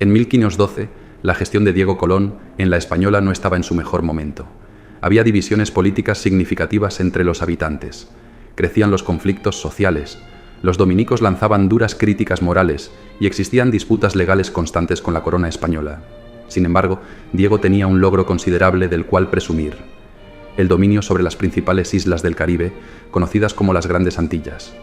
En 1512, la gestión de Diego Colón en la Española no estaba en su mejor momento. Había divisiones políticas significativas entre los habitantes. Crecían los conflictos sociales. Los dominicos lanzaban duras críticas morales y existían disputas legales constantes con la corona española. Sin embargo, Diego tenía un logro considerable del cual presumir: el dominio sobre las principales islas del Caribe, conocidas como las Grandes Antillas.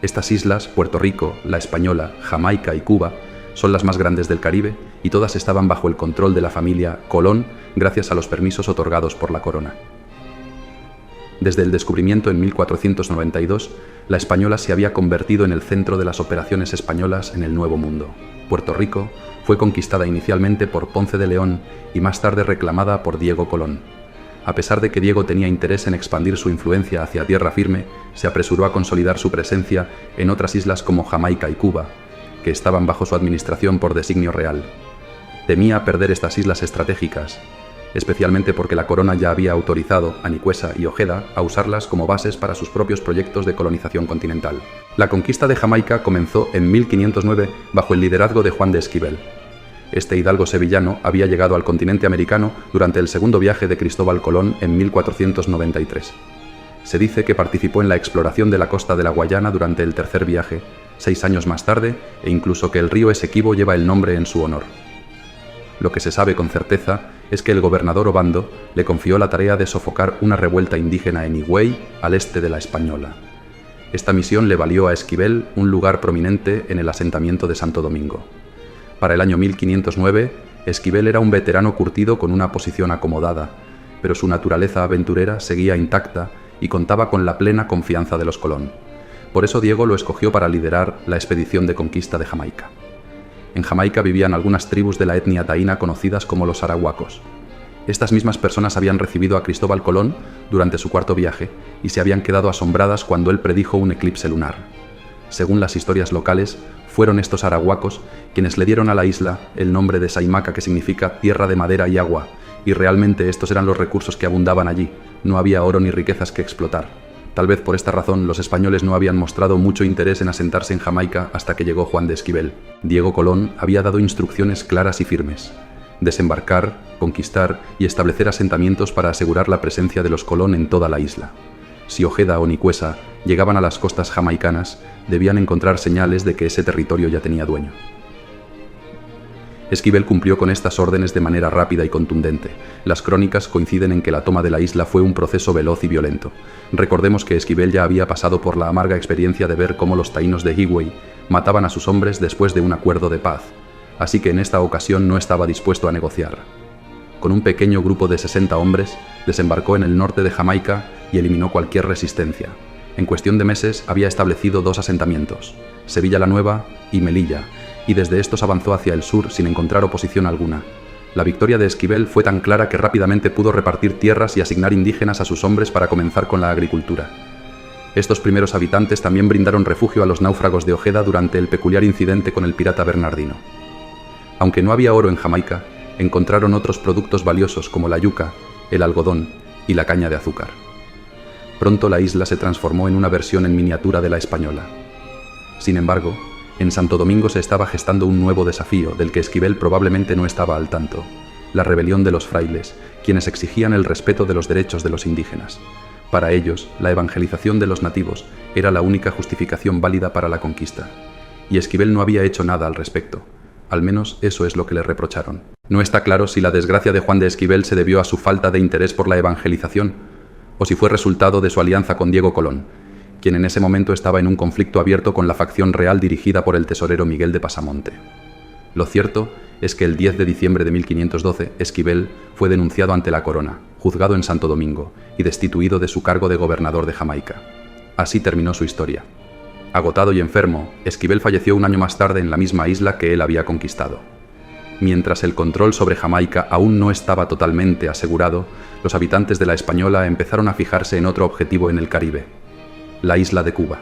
Estas islas, Puerto Rico, La Española, Jamaica y Cuba, son las más grandes del Caribe y todas estaban bajo el control de la familia Colón gracias a los permisos otorgados por la corona. Desde el descubrimiento en 1492, la Española se había convertido en el centro de las operaciones españolas en el Nuevo Mundo. Puerto Rico fue conquistada inicialmente por Ponce de León y más tarde reclamada por Diego Colón. A pesar de que Diego tenía interés en expandir su influencia hacia tierra firme, se apresuró a consolidar su presencia en otras islas como Jamaica y Cuba, que estaban bajo su administración por designio real. Temía perder estas islas estratégicas, especialmente porque la corona ya había autorizado a Nicuesa y Ojeda a usarlas como bases para sus propios proyectos de colonización continental. La conquista de Jamaica comenzó en 1509 bajo el liderazgo de Juan de Esquivel. Este hidalgo sevillano había llegado al continente americano durante el segundo viaje de Cristóbal Colón en 1493. Se dice que participó en la exploración de la costa de la Guayana durante el tercer viaje, 6 años más tarde, e incluso que el río Esequibo lleva el nombre en su honor. Lo que se sabe con certeza es que el gobernador Obando le confió la tarea de sofocar una revuelta indígena en Higüey, al este de la Española. Esta misión le valió a Esquivel un lugar prominente en el asentamiento de Santo Domingo. Para el año 1509, Esquivel era un veterano curtido con una posición acomodada, pero su naturaleza aventurera seguía intacta y contaba con la plena confianza de los Colón. Por eso Diego lo escogió para liderar la expedición de conquista de Jamaica. En Jamaica vivían algunas tribus de la etnia taína conocidas como los arahuacos. Estas mismas personas habían recibido a Cristóbal Colón durante su cuarto viaje y se habían quedado asombradas cuando él predijo un eclipse lunar. Según las historias locales, fueron estos arahuacos quienes le dieron a la isla el nombre de Saimaca, que significa tierra de madera y agua, y realmente estos eran los recursos que abundaban allí. No había oro ni riquezas que explotar. Tal vez por esta razón los españoles no habían mostrado mucho interés en asentarse en Jamaica hasta que llegó Juan de Esquivel. Diego Colón había dado instrucciones claras y firmes: desembarcar, conquistar y establecer asentamientos para asegurar la presencia de los Colón en toda la isla. Si Ojeda o Nicuesa llegaban a las costas jamaicanas, debían encontrar señales de que ese territorio ya tenía dueño. Esquivel cumplió con estas órdenes de manera rápida y contundente. Las crónicas coinciden en que la toma de la isla fue un proceso veloz y violento. Recordemos que Esquivel ya había pasado por la amarga experiencia de ver cómo los taínos de Higüey mataban a sus hombres después de un acuerdo de paz, así que en esta ocasión no estaba dispuesto a negociar. Con un pequeño grupo de 60 hombres, desembarcó en el norte de Jamaica y eliminó cualquier resistencia. En cuestión de meses había establecido 2 asentamientos, Sevilla la Nueva y Melilla, y desde estos avanzó hacia el sur sin encontrar oposición alguna. La victoria de Esquivel fue tan clara que rápidamente pudo repartir tierras y asignar indígenas a sus hombres para comenzar con la agricultura. Estos primeros habitantes también brindaron refugio a los náufragos de Ojeda durante el peculiar incidente con el pirata Bernardino. Aunque no había oro en Jamaica, encontraron otros productos valiosos como la yuca, el algodón y la caña de azúcar. Pronto la isla se transformó en una versión en miniatura de la Española. Sin embargo, en Santo Domingo se estaba gestando un nuevo desafío del que Esquivel probablemente no estaba al tanto: la rebelión de los frailes, quienes exigían el respeto de los derechos de los indígenas. Para ellos, la evangelización de los nativos era la única justificación válida para la conquista, y Esquivel no había hecho nada al respecto. Al menos eso es lo que le reprocharon. No está claro si la desgracia de Juan de Esquivel se debió a su falta de interés por la evangelización, o si fue resultado de su alianza con Diego Colón, quien en ese momento estaba en un conflicto abierto con la facción real dirigida por el tesorero Miguel de Pasamonte. Lo cierto es que el 10 de diciembre de 1512, Esquivel fue denunciado ante la corona, juzgado en Santo Domingo y destituido de su cargo de gobernador de Jamaica. Así terminó su historia. Agotado y enfermo, Esquivel falleció un año más tarde en la misma isla que él había conquistado. Mientras el control sobre Jamaica aún no estaba totalmente asegurado, los habitantes de la Española empezaron a fijarse en otro objetivo en el Caribe: la isla de Cuba.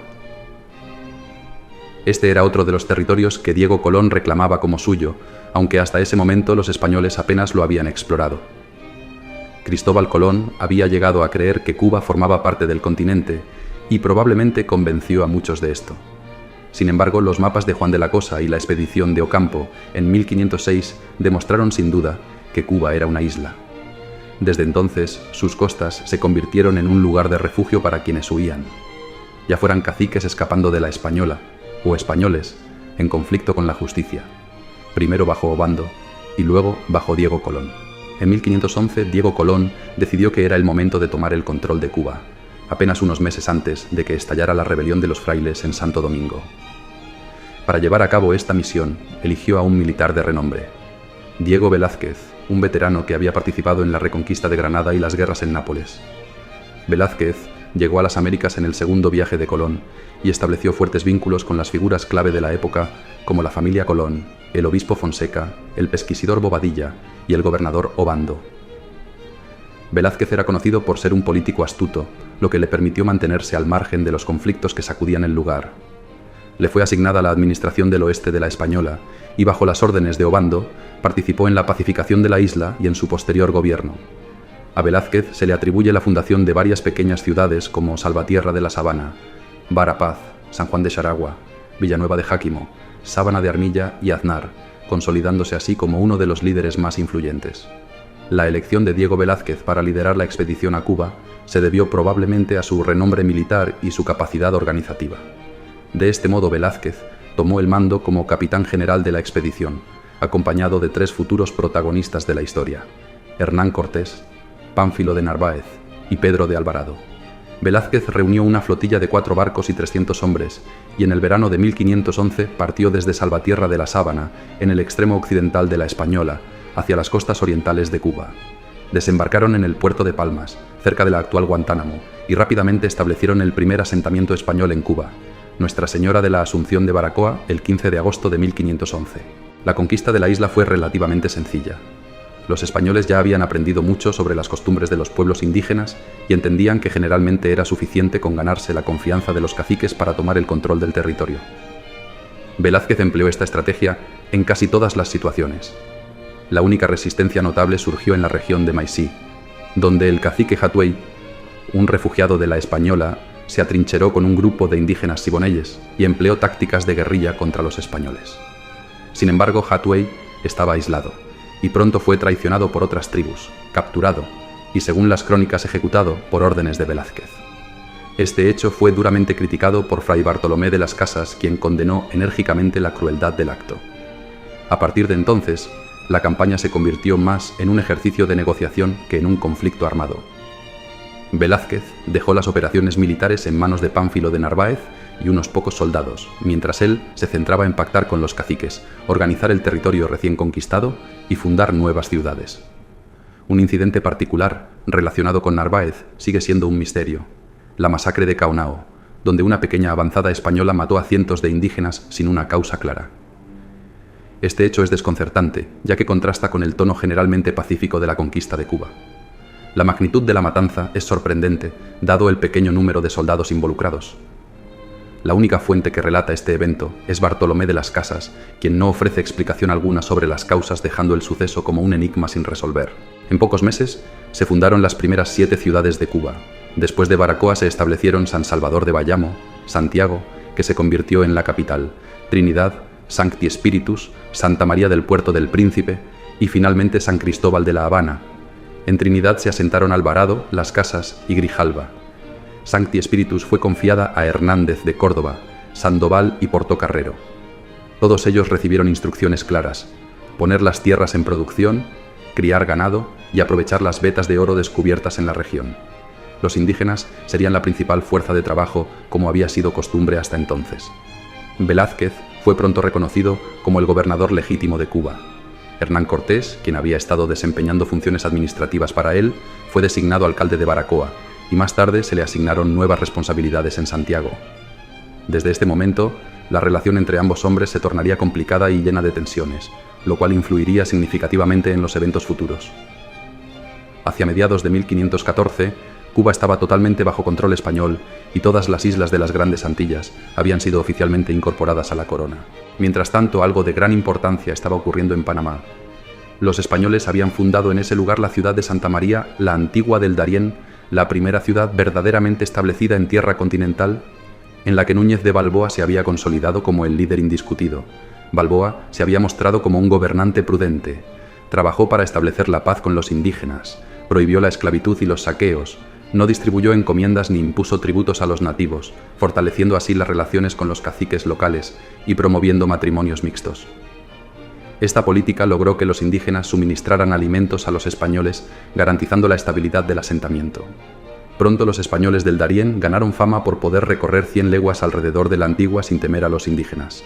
Este era otro de los territorios que Diego Colón reclamaba como suyo, aunque hasta ese momento los españoles apenas lo habían explorado. Cristóbal Colón había llegado a creer que Cuba formaba parte del continente y probablemente convenció a muchos de esto. Sin embargo, los mapas de Juan de la Cosa y la expedición de Ocampo en 1506 demostraron sin duda que Cuba era una isla. Desde entonces, sus costas se convirtieron en un lugar de refugio para quienes huían, ya fueran caciques escapando de la Española o españoles en conflicto con la justicia, primero bajo Obando y luego bajo Diego Colón. En 1511, Diego Colón decidió que era el momento de tomar el control de Cuba, apenas unos meses antes de que estallara la rebelión de los frailes en Santo Domingo. Para llevar a cabo esta misión, eligió a un militar de renombre, Diego Velázquez, un veterano que había participado en la reconquista de Granada y las guerras en Nápoles. Velázquez llegó a las Américas en el segundo viaje de Colón y estableció fuertes vínculos con las figuras clave de la época como la familia Colón, el obispo Fonseca, el pesquisidor Bobadilla y el gobernador Obando. Velázquez era conocido por ser un político astuto, lo que le permitió mantenerse al margen de los conflictos que sacudían el lugar. Le fue asignada la administración del oeste de la Española y bajo las órdenes de Obando participó en la pacificación de la isla y en su posterior gobierno. A Velázquez se le atribuye la fundación de varias pequeñas ciudades como Salvatierra de la Sabana, Barapaz, San Juan de Xaragua, Villanueva de Jáquimo, Sábana de Armilla y Aznar, consolidándose así como uno de los líderes más influyentes. La elección de Diego Velázquez para liderar la expedición a Cuba se debió probablemente a su renombre militar y su capacidad organizativa. De este modo, Velázquez tomó el mando como capitán general de la expedición, acompañado de 3 futuros protagonistas de la historia: Hernán Cortés, Pánfilo de Narváez y Pedro de Alvarado. Velázquez reunió una flotilla de 4 barcos y 300 hombres, y en el verano de 1511 partió desde Salvatierra de la Sábana, en el extremo occidental de la Española, hacia las costas orientales de Cuba. Desembarcaron en el puerto de Palmas, cerca de la actual Guantánamo, y rápidamente establecieron el primer asentamiento español en Cuba, Nuestra Señora de la Asunción de Baracoa, el 15 de agosto de 1511. La conquista de la isla fue relativamente sencilla. Los españoles ya habían aprendido mucho sobre las costumbres de los pueblos indígenas y entendían que generalmente era suficiente con ganarse la confianza de los caciques para tomar el control del territorio. Velázquez empleó esta estrategia en casi todas las situaciones. La única resistencia notable surgió en la región de Maicí, donde el cacique Hatuey, un refugiado de la Española, se atrincheró con un grupo de indígenas siboneyes y empleó tácticas de guerrilla contra los españoles. Sin embargo, Hatuey estaba aislado y pronto fue traicionado por otras tribus, capturado y, según las crónicas, ejecutado por órdenes de Velázquez. Este hecho fue duramente criticado por Fray Bartolomé de las Casas, quien condenó enérgicamente la crueldad del acto. A partir de entonces, la campaña se convirtió más en un ejercicio de negociación que en un conflicto armado. Velázquez dejó las operaciones militares en manos de Pánfilo de Narváez y unos pocos soldados, mientras él se centraba en pactar con los caciques, organizar el territorio recién conquistado y fundar nuevas ciudades. Un incidente particular relacionado con Narváez sigue siendo un misterio: la masacre de Caonao, donde una pequeña avanzada española mató a cientos de indígenas sin una causa clara. Este hecho es desconcertante, ya que contrasta con el tono generalmente pacífico de la conquista de Cuba. La magnitud de la matanza es sorprendente, dado el pequeño número de soldados involucrados. La única fuente que relata este evento es Bartolomé de las Casas, quien no ofrece explicación alguna sobre las causas, dejando el suceso como un enigma sin resolver. En pocos meses se fundaron las primeras 7 ciudades de Cuba. Después de Baracoa se establecieron San Salvador de Bayamo, Santiago, que se convirtió en la capital, Trinidad, Sancti Spiritus, Santa María del Puerto del Príncipe y finalmente San Cristóbal de la Habana. En Trinidad se asentaron Alvarado, Las Casas y Grijalba. Sancti Spiritus fue confiada a Hernández de Córdoba, Sandoval y Portocarrero. Todos ellos recibieron instrucciones claras: poner las tierras en producción, criar ganado y aprovechar las vetas de oro descubiertas en la región. Los indígenas serían la principal fuerza de trabajo, como había sido costumbre hasta entonces. Velázquez fue pronto reconocido como el gobernador legítimo de Cuba. Hernán Cortés, quien había estado desempeñando funciones administrativas para él, fue designado alcalde de Baracoa, y más tarde se le asignaron nuevas responsabilidades en Santiago. Desde este momento, la relación entre ambos hombres se tornaría complicada y llena de tensiones, lo cual influiría significativamente en los eventos futuros. Hacia mediados de 1514, Cuba estaba totalmente bajo control español y todas las islas de las Grandes Antillas habían sido oficialmente incorporadas a la corona. Mientras tanto, algo de gran importancia estaba ocurriendo en Panamá. Los españoles habían fundado en ese lugar la ciudad de Santa María, la Antigua del Darién, la primera ciudad verdaderamente establecida en tierra continental en la que Núñez de Balboa se había consolidado como el líder indiscutido. Balboa se había mostrado como un gobernante prudente. Trabajó para establecer la paz con los indígenas, prohibió la esclavitud y los saqueos, no distribuyó encomiendas ni impuso tributos a los nativos, fortaleciendo así las relaciones con los caciques locales y promoviendo matrimonios mixtos. Esta política logró que los indígenas suministraran alimentos a los españoles, garantizando la estabilidad del asentamiento. Pronto los españoles del Darién ganaron fama por poder recorrer 100 leguas alrededor de la Antigua sin temer a los indígenas.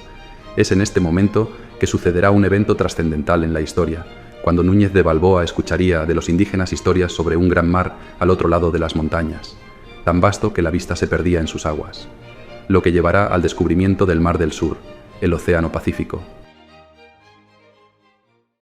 Es en este momento que sucederá un evento trascendental en la historia, cuando Núñez de Balboa escucharía de los indígenas historias sobre un gran mar al otro lado de las montañas, tan vasto que la vista se perdía en sus aguas, lo que llevará al descubrimiento del Mar del Sur, el Océano Pacífico.